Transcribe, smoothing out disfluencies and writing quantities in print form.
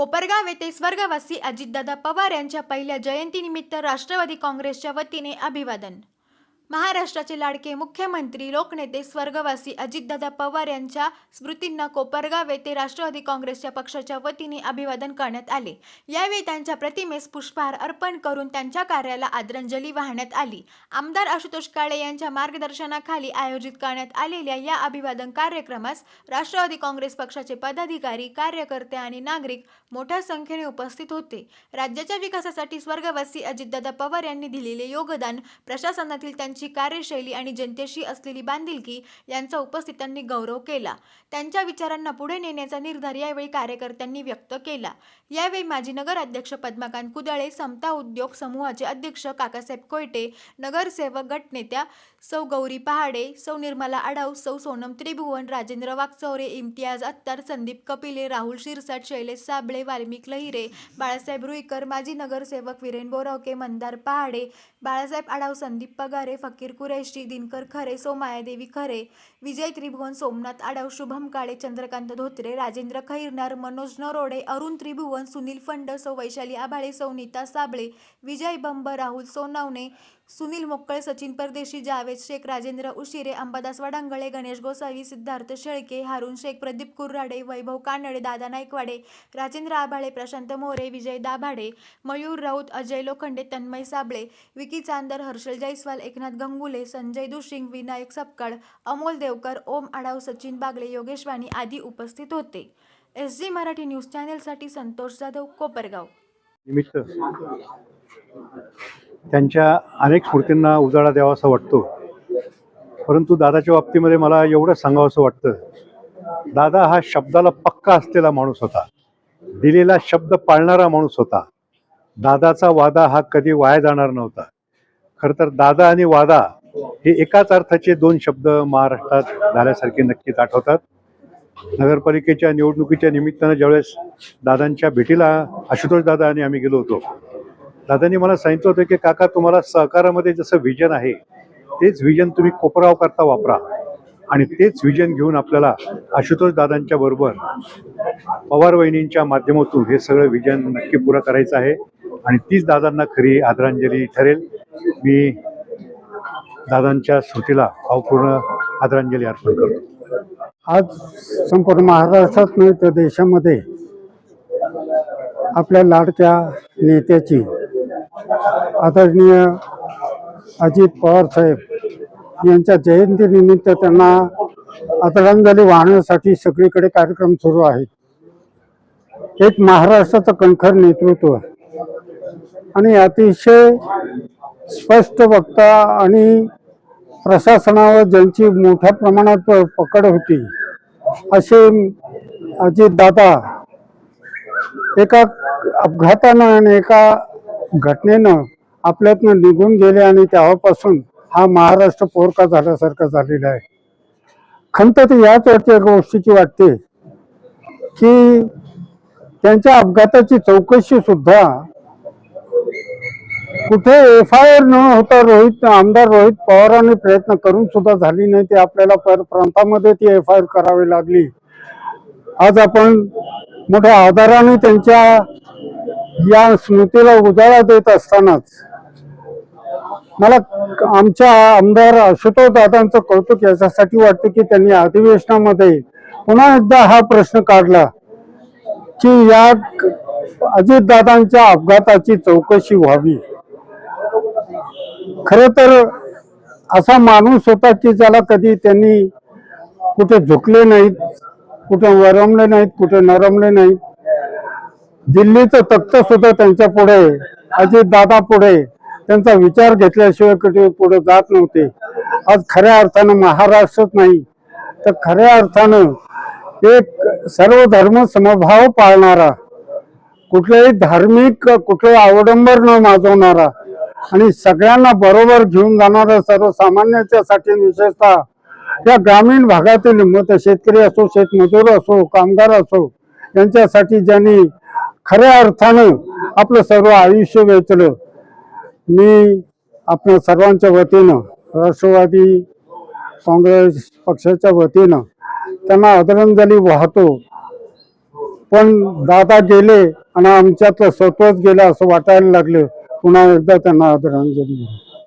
कोपरगाव येथे स्वर्गवासी अजितदादा पवार यांच्या पहिल्या जयंतीनिमित्त राष्ट्रवादी काँग्रेसच्या वतीने अभिवादन. महाराष्ट्राचे लाडके मुख्यमंत्री लोकनेते स्वर्गवासी अजितदादा पवार यांच्या स्मृतींना कोपरगाव येथे राष्ट्रवादी काँग्रेसच्या पक्षाच्या वतीने अभिवादन करण्यात आले. यावेळी त्यांच्या प्रतिमेस पुष्पहार अर्पण करून त्यांच्या कार्याला आदरांजली वाहण्यात आली. आमदार आशुतोष काळे यांच्या मार्गदर्शनाखाली आयोजित करण्यात आलेल्या या अभिवादन कार्यक्रमास राष्ट्रवादी काँग्रेस पक्षाचे पदाधिकारी, कार्यकर्ते आणि नागरिक मोठ्या संख्येने उपस्थित होते. राज्याच्या विकासासाठी स्वर्गवासी अजितदादा पवार यांनी दिलेले योगदान, प्रशासनातील त्यांची कार्यशैली आणि जनतेशी असलेली बांधिलकी यांचा उपस्थितांनी गौरव केला. त्यांच्या विचारांना पुढे नेण्याचा निर्धार यावेळी कार्यकर्त्यांनी व्यक्त केला. यावेळी माजी नगराध्यक्ष पद्माकांत कुदळे, समता उद्योग समूहाचे अध्यक्ष काकासाहेब कोयटे, नगरसेवक गटनेत्या सौ गौरी पहाडे, सौ निर्मला आढाव, सौ सोनम त्रिभुवन, राजेंद्र वाकचौरे, इम्तियाज अत्तार, संदीप कपिले, राहुल शिरसाट, शैलेश साबळे, वाल्मिक लहिरे, बाळासाहेब रुईकर, माजी नगरसेवक विरेन बोरावके, मंदार पहाडे, बाळासाहेब आढाव, संदीप पगारे, फकीर कुरैशी, दिनकर खरे, सौ मायादेवी खरे, विजय त्रिभुवन, सोमनाथ आढाव, शुभम काळे, चंद्रकांत धोत्रे, राजेंद्र खैरनार, मनोज नरोडे, अरुण त्रिभुवन, सुनील फंड, सौ वैशाली आभाळे, सौ नीता साबळे, विजय बंब, राहुल सोनावणे, सुनील मोक्कळे, सचिन परदेशी, जावेद शेख, राजेंद्र उशिरे, अंबादास वडांगळे, गणेश गोसावी, सिद्धार्थ शेळके, हारून शेख, प्रदीप कुर्राडे, वैभव कानडे, दादा नाईकवाडे, राजेंद्र आभाळे, प्रशांत मोरे, विजय दाभाडे, मयूर राऊत, अजय लोखंडे, तन्मय साबळे, विकी चांदर, हर्षल जयस्वाल, एकनाथ गंगुले, संजय दुशिंग, विनायक सपकाळ, अमोल देवकर, ओम आढाव, सचिन बागले, योगेश वाणी आदी उपस्थित होते. SG मराठी न्यूज चॅनेलसाठी संतोष जाधव, कोपरगाव. निमित्त त्यांच्या अनेक स्मृतींना उजाळा द्यावा असं वाटतो. परंतु दादाच्या बाबतीमध्ये मला एवढं सांगावं असं वाटतं, दादा हा शब्दाला पक्का असलेला माणूस होता, दिलेला शब्द पाळणारा माणूस होता. दादाचा वादा हा कधी वाया जाणार नव्हता. खरं तर दादा आणि वादा हे एकाच अर्थाचे दोन शब्द महाराष्ट्रात झाल्यासारखे नक्कीच आठवतात. नगरपालिकेच्या निवडणुकीच्या निमित्तानं ज्यावेळेस दादांच्या भेटीला आशुतोष दादा आणि आम्ही गेलो होतो, दादांनी मला सांगितलं होतं की काका, तुम्हाला सहकारामध्ये जसं व्हिजन आहे तेच व्हिजन तुम्ही कोपरगाव करता वापरा, आणि तेच व्हिजन घेऊन आपल्याला आशुतोष दादांच्या बरोबर पवार वहिनींच्या माध्यमातून हे सगळं व्हिजन नक्की पुरं करायचं आहे, आणि तीच दादांना खरी आदरांजली ठरेल. मी दादांच्या स्मृतीला भावपूर्ण आदरांजली अर्पण करतो. आज संपूर्ण महाराष्ट्रात नाही तर देशामध्ये आपल्या लाडक्या नेत्याची, आदरणीय अजित पवार साहेब यांच्या जयंतीनिमित्त त्यांना आदरांजली वाहण्यासाठी सगळीकडे कार्यक्रम सुरू आहेत. एक महाराष्ट्राचं कणखर नेतृत्व आणि अतिशय स्पष्ट वक्ता आणि प्रशासनावर ज्यांची मोठ्या प्रमाणात पकड होती असे अजितदादा एका अपघातानं आणि एका घटनेनं आपल्यातनं निघून गेले, आणि तेव्हापासून हा महाराष्ट्र पोरका झाल्यासारखा झालेला आहे. खंत तर याच गोष्टीची वाटते की त्यांच्या अपघाताची चौकशी सुद्धा कुठे FIR न होता आमदार रोहित पवारांनी प्रयत्न करून सुद्धा झाली नाही. ते आपल्याला प्रांतामध्ये ती FIR करावी लागली. आज आपण मोठ्या आदराने त्यांच्या या स्मृतीला उजाळा देत असतानाच मला आमच्या आमदार आशुतोष दादांचं कौतुक याच्यासाठी वाटतं की त्यांनी अधिवेशनामध्ये पुन्हा एकदा हा प्रश्न काढला की या अजितदादांच्या अपघाताची चौकशी व्हावी. खरं तर असा माणूस होता की ज्याला कधी त्यांनी कुठे झुकले नाहीत, कुठे वरमले नाहीत, कुठे नरमले नाहीत. दिल्लीचं तख्त सुद्धा त्यांच्या पुढे, अजितदादा पुढे त्यांचा विचार घेतल्याशिवाय कुठे पुढे जात नव्हते. आज खऱ्या अर्थानं महाराष्ट्रात नाही तर खऱ्या अर्थानं एक सर्व धर्म समभाव पाळणारा, कुठलेही धार्मिक कुठले अवडंबर न माजवणारा आणि सगळ्यांना बरोबर घेऊन जाणारा, सर्वसामान्यांच्यासाठी विशेषतः या ग्रामीण भागातील मत शेतकरी असो, शेतमजूर असो, कामगार असो, यांच्यासाठी ज्यांनी खऱ्या अर्थानं आपलं सर्व आयुष्य वेचलं. मी आपल्या सर्वांच्या वतीनं, राष्ट्रवादी काँग्रेस पक्षाच्या वतीनं त्यांना आदरांजली वाहतो. पण दादा गेले आणि आमच्यातलं सत्वच गेलं असं वाटायला लागलं. पुन्हा एकदा त्यांना आदरांजली.